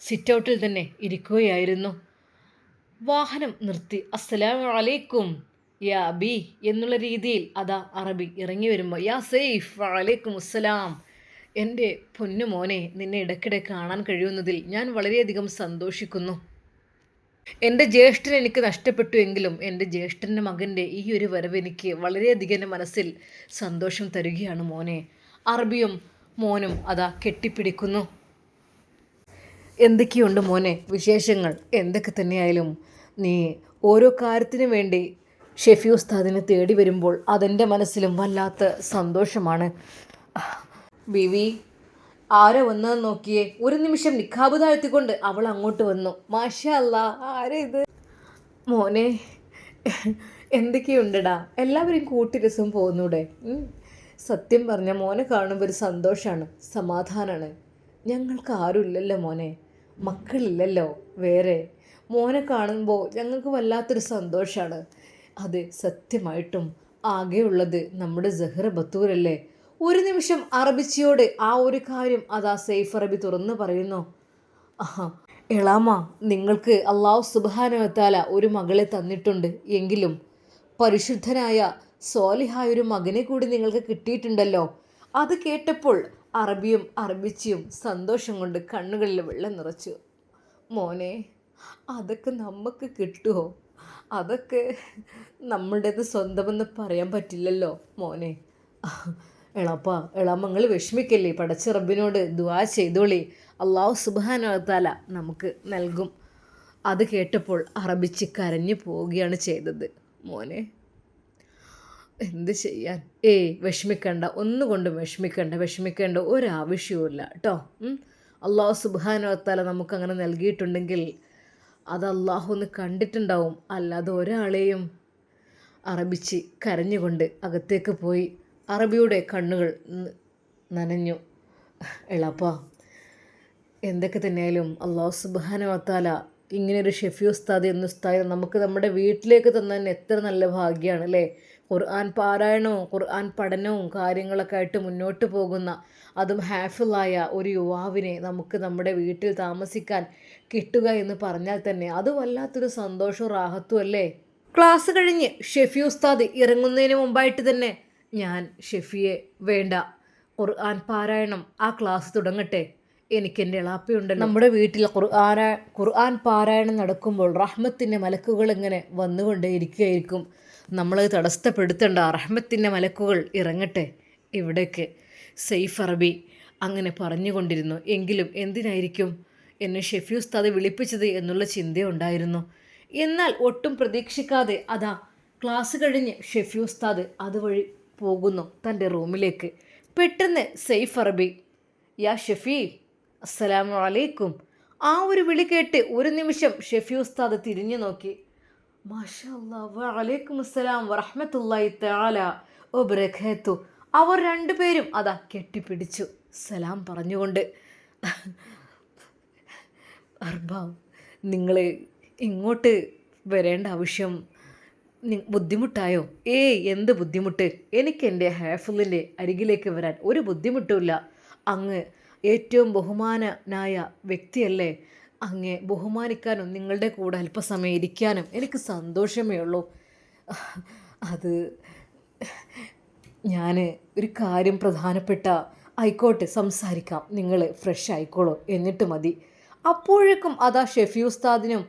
സിറ്റ് ഔട്ടിൽ തന്നെ ഇരിക്കുകയായിരുന്നു. വാഹനം നിർത്തി അസ്സലാമു അലൈക്കും യാ ബി എന്നുള്ള രീതിയിൽ അതാ അറബി ഇറങ്ങി വരുമ്പോൾ, യാ സെയ്ഫ് വഅലൈക്കും അസ്സലാം, എൻ്റെ പൊന്നു മോനെ, നിന്നെ ഇടയ്ക്കിടെ കാണാൻ കഴിയുന്നതിൽ ഞാൻ വളരെയധികം സന്തോഷിക്കുന്നു. എൻ്റെ ജ്യേഷ്ഠൻ എനിക്ക് നഷ്ടപ്പെട്ടു എങ്കിലും എൻ്റെ ജ്യേഷ്ഠൻ്റെ മകൻ്റെ ഈ ഒരു വരവ് എനിക്ക് വളരെയധികം എൻ്റെ മനസ്സിൽ സന്തോഷം തരികയാണ് മോനെ. അറബിയും മോനും അതാ കെട്ടിപ്പിടിക്കുന്നു. എന്തൊക്കെയുണ്ട് മോനെ വിശേഷങ്ങൾ? എന്തൊക്കെ തന്നെയായാലും നീ ഓരോ കാര്യത്തിനു വേണ്ടി ഷെഫി ഉസ്താദിനെ തേടി വരുമ്പോൾ അതെൻ്റെ മനസ്സിലും വല്ലാത്ത സന്തോഷമാണ്. ബീവി, ആരോ വന്നതെന്ന് നോക്കിയേ. ഒരു നിമിഷം നിക്കാബ് താഴ്ത്തിക്കൊണ്ട് അവൾ അങ്ങോട്ട് വന്നു. മാഷാ അല്ലാ, ആരാ ഇത്? മോനെ, എന്തൊക്കെയുണ്ടടാ? എല്ലാവരും കൂട്ടി രസം പോകുന്നൂടെ? സത്യം പറഞ്ഞ മോനെ കാണുമ്പോൾ ഒരു സന്തോഷമാണ്, സമാധാനമാണ്. ഞങ്ങൾക്ക് ആരുമില്ലല്ലോ മോനെ, മക്കളില്ലല്ലോ വേറെ. മോനെ കാണുമ്പോൾ ഞങ്ങൾക്ക് വല്ലാത്തൊരു സന്തോഷമാണ്. അത് സത്യമായിട്ടും ആകെയുള്ളത് നമ്മുടെ സഹറ ബത്തൂരല്ലേ. ഒരു നിമിഷം അറബിച്ചിയോട് ആ ഒരു കാര്യം അതാ സെയ്ഫ് അറബി തുറന്നു പറയുന്നു. എളാമ, നിങ്ങൾക്ക് അള്ളാഹു സുബ്ഹാനഹു വ തആല ഒരു മകളെ തന്നിട്ടുണ്ട് എങ്കിലും പരിശുദ്ധനായ സ്വാലിഹായ ഒരു മകനെ കൂടി നിങ്ങൾക്ക് കിട്ടിയിട്ടുണ്ടല്ലോ. അത് കേട്ടപ്പോൾ അറബിയും അറബിച്ചിയും സന്തോഷം കൊണ്ട് കണ്ണുകളിൽ വെള്ളം നിറച്ചു. മോനെ, അതൊക്കെ നമുക്ക് കിട്ടുമോ? അതൊക്കെ നമ്മുടേത് സ്വന്തമെന്ന് പറയാൻ പറ്റില്ലല്ലോ മോനെ. എളാമ്മങ്ങൾ വിഷമിക്കല്ലേ, പടച്ച റബ്ബിനോട് ദുആ ചെയ്തോളി. അള്ളാഹു സുബ്ഹാനഹു വ തആല നമുക്ക് നൽകും. അത് കേട്ടപ്പോൾ അറബിച്ച് കരഞ്ഞു പോവുകയാണ് ചെയ്തത്. മോനെ, എന്ത് ചെയ്യാൻ? വിഷമിക്കണ്ട, ഒന്നുകൊണ്ടും വിഷമിക്കേണ്ട ഒരാവശ്യവുമില്ല കേട്ടോ. അള്ളാഹു സുബ്ഹാനഹു വ തആല നമുക്കങ്ങനെ നൽകിയിട്ടുണ്ടെങ്കിൽ അത് അള്ളാഹു ഒന്ന് കണ്ടിട്ടുണ്ടാവും. അല്ലാതെ ഒരാളെയും അറബിച്ച് കരഞ്ഞുകൊണ്ട് അകത്തേക്ക് പോയി. അറബിയുടെ കണ്ണുകൾ നനഞ്ഞു. എളാപ്പാ, എന്തൊക്കെ തന്നെയായാലും അള്ളാഹു സുബ്ഹാനഹു വ തആല ഇങ്ങനെയൊരു ഷെഫി ഉസ്താദ് എന്ന ഉസ്താദ് നമുക്ക് നമ്മുടെ വീട്ടിലേക്ക് തന്നെ എത്ര നല്ല ഭാഗ്യമാണ് അല്ലേ. ഖുർആൻ പാരായണവും ഖുർആൻ പഠനവും കാര്യങ്ങളൊക്കെ ആയിട്ട് മുന്നോട്ട് പോകുന്ന, അതും ഹാഫിളായ ഒരു യുവാവിനെ നമുക്ക് നമ്മുടെ വീട്ടിൽ താമസിക്കാൻ കിട്ടുക എന്ന് പറഞ്ഞാൽ തന്നെ അത് വല്ലാത്തൊരു സന്തോഷവും റാഹത്തും അല്ലേ. ക്ലാസ് കഴിഞ്ഞ് ഷെഫി ഉസ്താദ് ഇറങ്ങുന്നതിന് മുമ്പായിട്ട് തന്നെ ഞാൻ ഷെഫിയെ, വേണ്ട, ഖുർആൻ പാരായണം ആ ക്ലാസ് തുടങ്ങട്ടെ, എനിക്കെൻ്റെ എളാപ്പയുണ്ടല്ലോ. നമ്മുടെ വീട്ടിൽ ഖുർആൻ പാരായണം നടക്കുമ്പോൾ റഹ്മത്തിൻ്റെ മലക്കുകൾ ഇങ്ങനെ വന്നുകൊണ്ടേയിരിക്കുകയായിരിക്കും. നമ്മളത് തടസ്സപ്പെടുത്തേണ്ട, റഹ്മത്തിൻ്റെ മലക്കുകൾ ഇറങ്ങട്ടെ ഇവിടേക്ക്. സെയ്ഫ് അറബി അങ്ങനെ പറഞ്ഞുകൊണ്ടിരുന്നു. എങ്കിലും എന്തിനായിരിക്കും എന്നെ ഷെഫി ഉസ്താദ് വിളിപ്പിച്ചത് എന്നുള്ള ചിന്തയുണ്ടായിരുന്നു. എന്നാൽ ഒട്ടും പ്രതീക്ഷിക്കാതെ അതാ ക്ലാസ് കഴിഞ്ഞ് ഷെഫി ഉസ്താദ് അതുവഴി പോകുന്നു തൻ്റെ റൂമിലേക്ക്. പെട്ടെന്ന് സെയ്ഫ് അറബി, യാ ഷെഫി, അസ്സലാമു അലൈക്കും, ആ ഒരു വിളി കേട്ട് ഒരു നിമിഷം ഷെഫി ഉസ്താദ് തിരിഞ്ഞു നോക്കി. മാഷാ അല്ലാഹ്, വഅലൈക്കും അസ്സലാം വറഹ്മത്തുള്ളാഹി തആല വബറകാത്തു. അവർ രണ്ടുപേരും അതാ കെട്ടിപ്പിടിച്ചു സലാം പറഞ്ഞുകൊണ്ട്. അർബാബ്, നിങ്ങൾ ഇങ്ങോട്ട് വരേണ്ട ആവശ്യം ബുദ്ധിമുട്ടായോ? എന്ത് ബുദ്ധിമുട്ട്? എനിക്ക് എൻ്റെ ഹാഫിളിൻ്റെ അരികിലേക്ക് വരാൻ ഒരു ബുദ്ധിമുട്ടുമില്ല. അങ്ങ് ഏറ്റവും ബഹുമാനനായ വ്യക്തിയല്ലേ. അങ്ങേ ബഹുമാനിക്കാനും നിങ്ങളുടെ കൂടെ അല്പസമയം ഇരിക്കാനും എനിക്ക് സന്തോഷമേ ഉള്ളൂ. അത് ഞാൻ ഒരു കാര്യം പ്രധാനപ്പെട്ട ആയിക്കോട്ടെ, സംസാരിക്കാം, നിങ്ങൾ ഫ്രഷ് ആയിക്കോളൂ, എന്നിട്ട് മതി. അപ്പോഴേക്കും അതാ ഷെഫി ഉസ്താദിനും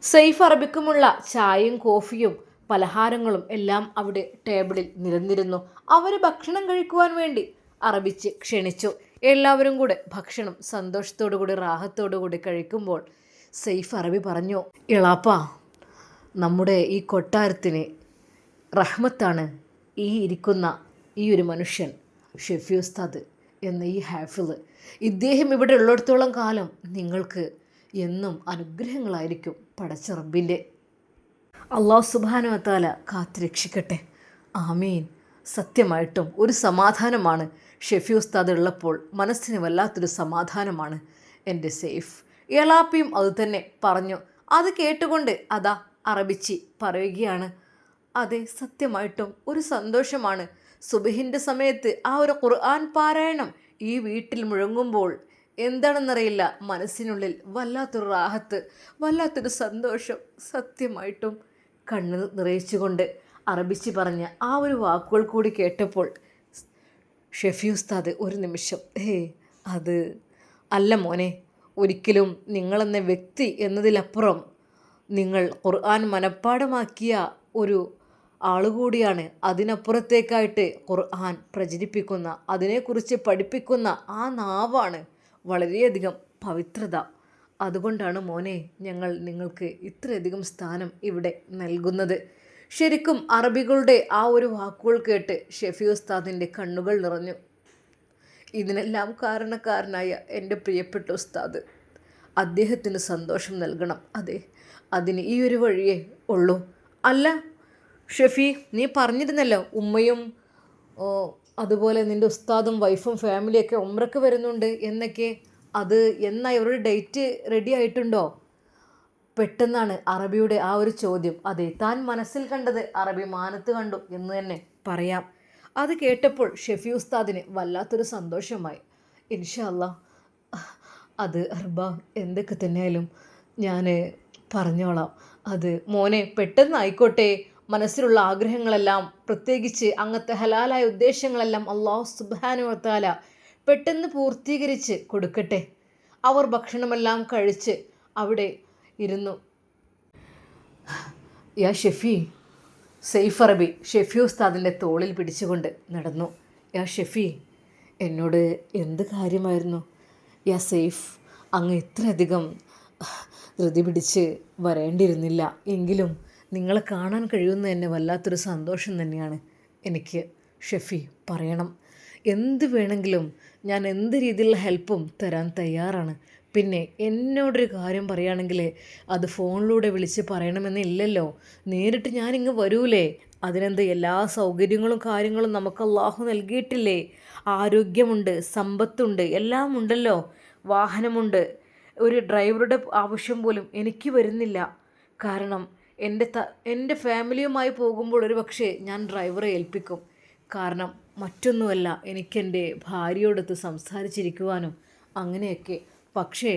സെയ്ഫ് അറബിക്കുമുള്ള ചായയും കോഫിയും പലഹാരങ്ങളും എല്ലാം അവിടെ ടേബിളിൽ നിരന്നിരുന്നു. അവർ ഭക്ഷണം കഴിക്കുവാൻ വേണ്ടി അറബിച്ച് ക്ഷണിച്ചു. എല്ലാവരും കൂടെ ഭക്ഷണം സന്തോഷത്തോടു കൂടി റാഹത്തോടു കൂടി കഴിക്കുമ്പോൾ സെയ്ഫ് അറബി പറഞ്ഞു, എളാപ്പാ, നമ്മുടെ ഈ കൊട്ടാരത്തിന് റഹ്മത്താണ് ഈ ഇരിക്കുന്ന ഈ ഒരു മനുഷ്യൻ ഷെഫി ഉസ്താദ് എന്ന ഈ ഹാഫിള്. ഇദ്ദേഹം ഇവിടെ ഉള്ളിടത്തോളം കാലം നിങ്ങൾക്ക് എന്നും അനുഗ്രഹങ്ങളായിരിക്കും പടച്ച റബ്ബിൻ്റെ. അല്ലാഹു സുബ്ഹാനഹു വ തആല കാത്തുരക്ഷിക്കട്ടെ. ആമീൻ. സത്യമായിട്ടും ഒരു സമാധാനമാണ് ഷെഫി ഉസ്താദ് ഉള്ളപ്പോൾ, മനസ്സിന് വല്ലാത്തൊരു സമാധാനമാണ് എൻ്റെ സെയ്ഫ്. എളാപ്പിയും അതുതന്നെ പറഞ്ഞു. അത് കേട്ടുകൊണ്ട് അതാ അറബിച്ചി പറയുകയാണ്, അതെ, സത്യമായിട്ടും ഒരു സന്തോഷമാണ്. സുബഹിൻ്റെ സമയത്ത് ആ ഒരു ഖുർആൻ പാരായണം ഈ വീട്ടിൽ മുഴങ്ങുമ്പോൾ എന്താണെന്നറിയില്ല, മനസ്സിനുള്ളിൽ വല്ലാത്തൊരു റാഹത്ത്, വല്ലാത്തൊരു സന്തോഷം. സത്യമായിട്ടും കണ്ണ് നിറയിച്ചുകൊണ്ട് അറബിച്ചി പറഞ്ഞ ആ ഒരു വാക്കുകൾ കൂടി കേട്ടപ്പോൾ ഷെഫി ഉസ്താദ് ഒരു നിമിഷം, അത് അല്ല മോനെ, ഒരിക്കലും നിങ്ങളെന്ന വ്യക്തി എന്നതിലപ്പുറം നിങ്ങൾ ഖുർആൻ മനഃപ്പാഠമാക്കിയ ഒരു ആളുകൂടിയാണ്. അതിനപ്പുറത്തേക്കായിട്ട് ഖുർആൻ പ്രചരിപ്പിക്കുന്ന, അതിനെക്കുറിച്ച് പഠിപ്പിക്കുന്ന ആ നാവാണ് വളരെയധികം പവിത്രത. അതുകൊണ്ടാണ് മോനെ ഞങ്ങൾ നിങ്ങൾക്ക് ഇത്രയധികം സ്ഥാനം ഇവിടെ നൽകുന്നത്. ശരിക്കും അറബികളുടെ ആ ഒരു വാക്കുകൾ കേട്ട് ഷെഫി ഉസ്താദിൻ്റെ കണ്ണുകൾ നിറഞ്ഞു. ഇതിനെല്ലാം കാരണക്കാരനായ എൻ്റെ പ്രിയപ്പെട്ട ഉസ്താദ്, അദ്ദേഹത്തിന് സന്തോഷം നൽകണം. അതെ, അതിന് ഈ ഒരു വഴിയേ ഉള്ളൂ. അല്ല ഷെഫി, നീ പറഞ്ഞിരുന്നല്ലോ ഉമ്മയും അതുപോലെ നിൻ്റെ ഉസ്താദും വൈഫും ഫാമിലിയൊക്കെ ഉംറയ്ക്ക് വരുന്നുണ്ട് എന്നൊക്കെ. അത് എന്നായി അവരുടെ ഡേറ്റ് റെഡി ആയിട്ടുണ്ടോ? പെട്ടെന്നാണ് അറബിയുടെ ആ ഒരു ചോദ്യം. അതെ, താൻ മനസ്സിൽ കണ്ടത് അറബി മാനത്ത് കണ്ടു എന്ന് തന്നെ പറയാം. അത് കേട്ടപ്പോൾ ഷെഫി ഉസ്താദിന് വല്ലാത്തൊരു സന്തോഷമായി. ഇൻഷാ അല്ലാ, അത് അർബാബ് എന്തൊക്കെ തന്നെയായാലും ഞാൻ പറഞ്ഞോളാം. അത് മോനെ പെട്ടെന്നായിക്കോട്ടെ, മനസ്സിലുള്ള ആഗ്രഹങ്ങളെല്ലാം, പ്രത്യേകിച്ച് അങ്ങനത്തെ ഹലാലായ ഉദ്ദേശങ്ങളെല്ലാം അല്ലാഹു സുബ്ഹാനഹു വ തആല പെട്ടെന്ന് പൂർത്തീകരിച്ച് കൊടുക്കട്ടെ. അവർ ഭക്ഷണമെല്ലാം കഴിച്ച് അവിടെ ഇരുന്നു. യാ ഷെഫി, സെയ്ഫ് അറബി ഷെഫി ഉസ്താദിൻ്റെ തോളിൽ പിടിച്ചുകൊണ്ട് നടന്നു. യാ ഷെഫി, എന്നോട് എന്ത് കാര്യമായിരുന്നു? യാ സെയ്ഫ്, അങ്ങ് ഇത്രയധികം ധൃതി പിടിച്ച് വരേണ്ടിയിരുന്നില്ല. എങ്കിലും നിങ്ങളെ കാണാൻ കഴിയുന്നത് തന്നെ വല്ലാത്തൊരു സന്തോഷം തന്നെയാണ് എനിക്ക്. ഷെഫി, പറയണം, എന്ത് വേണമെങ്കിലും ഞാൻ എന്ത് രീതിയിലുള്ള ഹെൽപ്പും തരാൻ തയ്യാറാണ്. പിന്നെ എന്നോടൊരു കാര്യം പറയുകയാണെങ്കിൽ അത് ഫോണിലൂടെ വിളിച്ച് പറയണമെന്നില്ലല്ലോ, നേരിട്ട് ഞാനിങ്ങ് വരൂലേ? അതിനെന്ത്, എല്ലാ സൗകര്യങ്ങളും കാര്യങ്ങളും നമുക്ക് അള്ളാഹു നൽകിയിട്ടില്ലേ? ആരോഗ്യമുണ്ട്, സമ്പത്തുണ്ട്, എല്ലാം ഉണ്ടല്ലോ, വാഹനമുണ്ട്. ഒരു ഡ്രൈവറുടെ ആവശ്യം പോലും എനിക്ക് വരുന്നില്ല. കാരണം എൻ്റെ ഫാമിലിയുമായി പോകുമ്പോൾ ഒരു പക്ഷേ ഞാൻ ഡ്രൈവറെ ഏൽപ്പിക്കും. കാരണം മറ്റൊന്നുമല്ല, എനിക്കെൻ്റെ ഭാര്യയോടൊത്ത് സംസാരിച്ചിരിക്കുവാനും അങ്ങനെയൊക്കെ. പക്ഷേ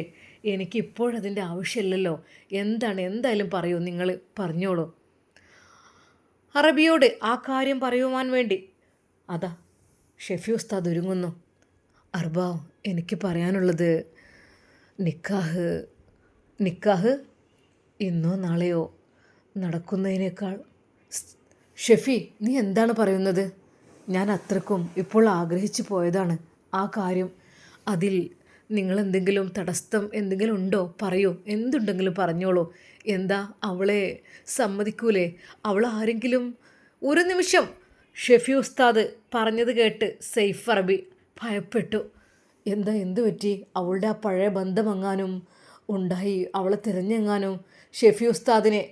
എനിക്കിപ്പോഴതിൻ്റെ ആവശ്യമില്ലല്ലോ. എന്തായാലും പറയൂ, നിങ്ങൾ പറഞ്ഞോളൂ. അറബിയോട് ആ കാര്യം പറയുവാൻ വേണ്ടി അതാ ഷെഫി ഉസ്താദ് ഒരുങ്ങുന്നു. അർബാവ്, എനിക്ക് പറയാനുള്ളത്, നിക്കാഹ് നിക്കാഹ് ഇന്നോ നാളെയോ നടക്കുന്നതിനേക്കാൾ... ഷെഫി, നീ എന്താണ് പറയുന്നത്? ഞാൻ അത്രക്കും ഇപ്പോൾ ആഗ്രഹിച്ചു പോയതാണ് ആ കാര്യം. അതിൽ നിങ്ങളെന്തെങ്കിലും തടസ്സം എന്തെങ്കിലും ഉണ്ടോ? പറയൂ, എന്തുണ്ടെങ്കിലും പറഞ്ഞോളൂ. എന്താ, അവളെ സമ്മതിക്കൂലേ? അവൾ ആരെങ്കിലും... ഒരു നിമിഷം ഷെഫി ഉസ്താദ് പറഞ്ഞത് കേട്ട് സെയ്ഫ് അറബി ഭയപ്പെട്ടു. എന്ത് പറ്റി? അവളുടെ ആ പഴയ ബന്ധമെങ്ങാനും ഉണ്ടായി? അവളെ തിരഞ്ഞെങ്ങാനും? ഷെഫി ഉസ്താദിനെ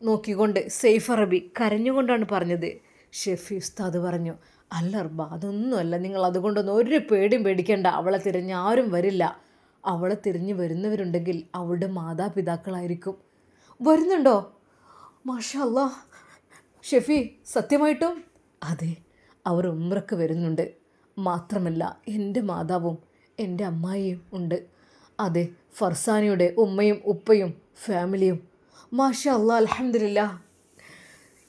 നോക്കിക്കൊണ്ട് സെയ്ഫ് അറബി കരഞ്ഞുകൊണ്ടാണ് പറഞ്ഞത്. ഷെഫി ഉസ്താദ് പറഞ്ഞു, അല്ല അർബ, അതൊന്നുമല്ല, നിങ്ങൾ അതുകൊണ്ടൊന്നും ഒരു പേടിയും പേടിക്കേണ്ട. അവളെ തിരഞ്ഞ് ആരും വരില്ല. അവളെ തിരിഞ്ഞ് വരുന്നവരുണ്ടെങ്കിൽ അവളുടെ മാതാപിതാക്കളായിരിക്കും. വരുന്നുണ്ടോ? മാഷാ അല്ലാ. ഷെഫി, സത്യമായിട്ടും? അതെ, അവർ ഉംറക്ക് വരുന്നുണ്ട്. മാത്രമല്ല എൻ്റെ മാതാവും എൻ്റെ അമ്മായിയും ഉണ്ട്. അതെ, ഫർസാനയുടെ ഉമ്മയും ഉപ്പയും ഫാമിലിയും. മാഷാ അല്ലാ, അൽഹംദുലില്ലാ.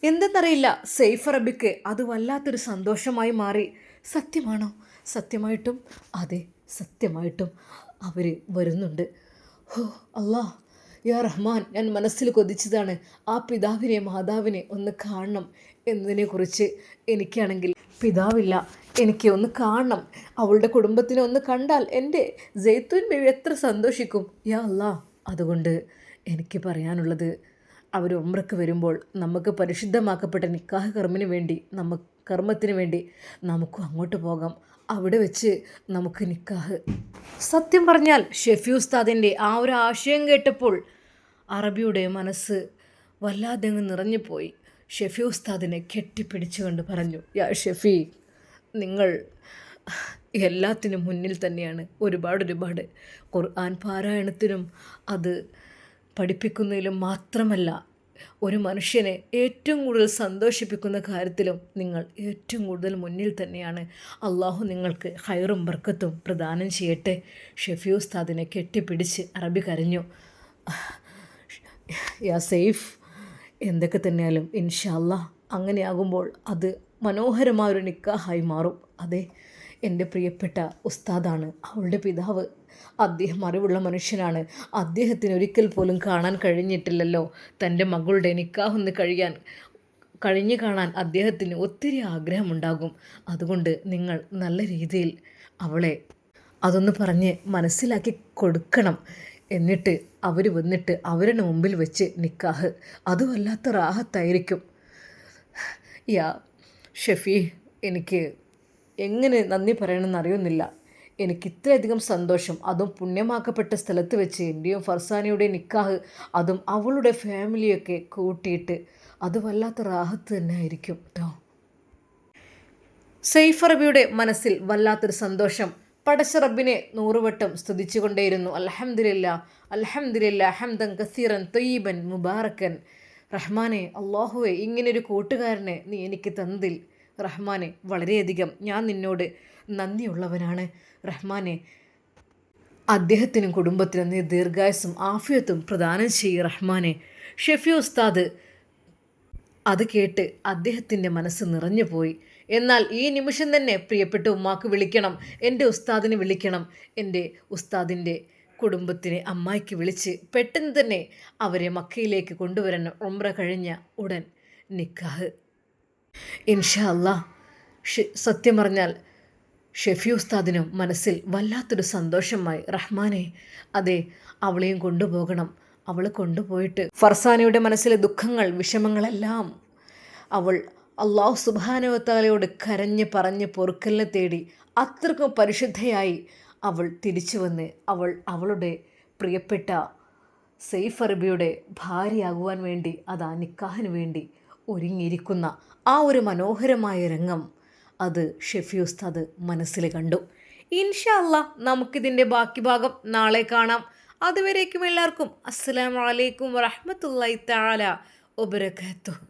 എന്തെന്നറിയില്ല, സെയ്ഫ് അറബിക്ക് അത് വല്ലാത്തൊരു സന്തോഷമായി മാറി. സത്യമാണോ? സത്യമായിട്ടും? അതെ, സത്യമായിട്ടും അവർ വരുന്നുണ്ട്. ഹോ അല്ലാ, യാ റഹ്മാൻ, ഞാൻ മനസ്സിൽ കൊതിച്ചതാണ് ആ പിതാവിനെ മാതാവിനെ ഒന്ന് കാണണം എന്നതിനെക്കുറിച്ച്. എനിക്കാണെങ്കിൽ പിതാവില്ല, എനിക്ക് ഒന്ന് കാണണം. അവളുടെ കുടുംബത്തിനെ ഒന്ന് കണ്ടാൽ എൻ്റെ ജെയ്ത്തൂൻ ബേബി എത്ര സന്തോഷിക്കും. യാ അല്ലാ. അതുകൊണ്ട് എനിക്ക് പറയാനുള്ളത്, അവർ ഉംറക്ക് വരുമ്പോൾ നമുക്ക് പരിശുദ്ധമാക്കപ്പെട്ട നിക്കാഹ് കർമ്മത്തിന് വേണ്ടി നമുക്കും അങ്ങോട്ട് പോകാം. അവിടെ വെച്ച് നമുക്ക് നിക്കാഹ്. സത്യം പറഞ്ഞാൽ ഷെഫി ഉസ്താദിൻ്റെ ആ ഒരു ആശയം കേട്ടപ്പോൾ അറബിയുടെ മനസ്സ് വല്ലാതെ അങ്ങ് നിറഞ്ഞുപോയി. ഷെഫി ഉസ്താദിനെ കെട്ടിപ്പിടിച്ചുകൊണ്ട് പറഞ്ഞു, യാ ഷെഫി, നിങ്ങൾ എല്ലാത്തിനും മുന്നിൽ തന്നെയാണ്. ഒരുപാട് ഖുർആൻ പാരായണത്തിനും അത് പഠിപ്പിക്കുന്നതിലും മാത്രമല്ല, ഒരു മനുഷ്യനെ ഏറ്റവും കൂടുതൽ സന്തോഷിപ്പിക്കുന്ന കാര്യത്തിലും നിങ്ങൾ ഏറ്റവും കൂടുതൽ മുന്നിൽ തന്നെയാണ്. അള്ളാഹു നിങ്ങൾക്ക് ഹൈറും ബർക്കത്തും പ്രദാനം ചെയ്യട്ടെ. ഷെഫി ഉസ്താദിനെ കെട്ടിപ്പിടിച്ച് അറബി കരഞ്ഞു. യാ സെയ്ഫ്, എന്തൊക്കെ തന്നെയാലും ഇൻഷാ അല്ലാ അങ്ങനെയാകുമ്പോൾ അത് മനോഹരമായൊരു നിക്കാഹായി മാറും. അതെ, എൻ്റെ പ്രിയപ്പെട്ട ഉസ്താദാണ് അവളുടെ പിതാവ്. അദ്ദേഹം അറിവുള്ള മനുഷ്യനാണ്. അദ്ദേഹത്തിന് ഒരിക്കൽ പോലും കാണാൻ കഴിഞ്ഞിട്ടില്ലല്ലോ. തൻ്റെ മകളുടെ നിക്കാഹൊന്ന് കഴിഞ്ഞു കാണാൻ അദ്ദേഹത്തിന് ഒത്തിരി ആഗ്രഹമുണ്ടാകും. അതുകൊണ്ട് നിങ്ങൾ നല്ല രീതിയിൽ അവളെ അതൊന്ന് പറഞ്ഞ് മനസ്സിലാക്കി കൊടുക്കണം. എന്നിട്ട് അവർ വന്നിട്ട് അവരുടെ മുമ്പിൽ വെച്ച് നിക്കാഹ്. അത് വല്ലാത്ത റാഹത്തായിരിക്കും. യാ ഷെഫി, എനിക്ക് എങ്ങനെ നന്ദി പറയണമെന്ന് അറിയുന്നില്ല. എനിക്ക് ഇത്രയധികം സന്തോഷം, അതും പുണ്യമാക്കപ്പെട്ട സ്ഥലത്ത് വെച്ച് എൻ്റെയും ഫർസാനയുടെയും നിക്കാഹ്, അതും അവളുടെ ഫാമിലിയൊക്കെ കൂട്ടിയിട്ട്, അത് വല്ലാത്ത റാഹത്ത് തന്നെ ആയിരിക്കും കേട്ടോ. സെയ്ഫ് അറബിയുടെ മനസ്സിൽ വല്ലാത്തൊരു സന്തോഷം. പടച്ച റബ്ബിനെ 100 വട്ടം സ്തുതിച്ചുകൊണ്ടേയിരുന്നു. അൽഹംദുലില്ലാ, അൽഹംദുലില്ലാ ഹംദൻ കസീറൻ ത്വയ്യിബൻ മുബാറക്കൻ. റഹ്മാനെ, അള്ളാഹുവെ, ഇങ്ങനൊരു കൂട്ടുകാരനെ നീ എനിക്ക് തന്നതിൽ റഹ്മാനെ വളരെയധികം ഞാൻ നിന്നോട് നന്ദിയുള്ളവനാണ്. റഹ്മാനെ, അദ്ദേഹത്തിനും കുടുംബത്തിനും നീ ദീർഘായുസ്സും ആഫിയത്തും പ്രദാനം ചെയ്യ് റഹ്മാനെ. ഷെഫി ഉസ്താദ് അത് കേട്ട് അദ്ദേഹത്തിൻ്റെ മനസ്സ് നിറഞ്ഞുപോയി. എന്നാൽ ഈ നിമിഷം തന്നെ പ്രിയപ്പെട്ട ഉമ്മാക്ക് വിളിക്കണം, എൻ്റെ ഉസ്താദിനെ വിളിക്കണം. എൻ്റെ ഉസ്താദിൻ്റെ കുടുംബത്തിനെ അമ്മായിക്ക് വിളിച്ച് പെട്ടെന്ന് തന്നെ അവരെ മക്കയിലേക്ക് കൊണ്ടുവരണം. ഉംറ കഴിഞ്ഞ ഉടൻ നിക്കാഹ് ഇൻഷാ അല്ലാ. സത്യം പറഞ്ഞാൽ ഷെഫി ഉസ്താദിനും മനസ്സിൽ വല്ലാത്തൊരു സന്തോഷമായി. റഹ്മാനെ, അതെ, അവളെയും കൊണ്ടുപോകണം. അവൾ കൊണ്ടുപോയിട്ട് ഫർസാനയുടെ മനസ്സിലെ ദുഃഖങ്ങൾ, വിഷമങ്ങളെല്ലാം അവൾ അള്ളാഹു സുബ്ഹാനഹു വ തആലയോട് കരഞ്ഞ് പറഞ്ഞ് പൊറുക്കലിനെ തേടി അത്രക്കും പരിശുദ്ധയായി അവൾ തിരിച്ചു വന്ന് അവളുടെ പ്രിയപ്പെട്ട സെയ്ഫ് അറബിയുടെ ഭാര്യയാകുവാൻ വേണ്ടി, അതാ നിക്കാഹിന് വേണ്ടി ഒരുങ്ങിയിരിക്കുന്ന ആ ഒരു മനോഹരമായ രംഗം അത് ഷെഫി ഉസ്താദ് മനസ്സിൽ കണ്ടു. ഇൻഷാ അല്ലാ നമുക്കിതിൻ്റെ ബാക്കി ഭാഗം നാളെ കാണാം. അതുവരേക്കും എല്ലാവർക്കും അസ്സലാമു അലൈക്കും വറഹ്മത്തുള്ളാഹി തആല വബറകാതുഹു.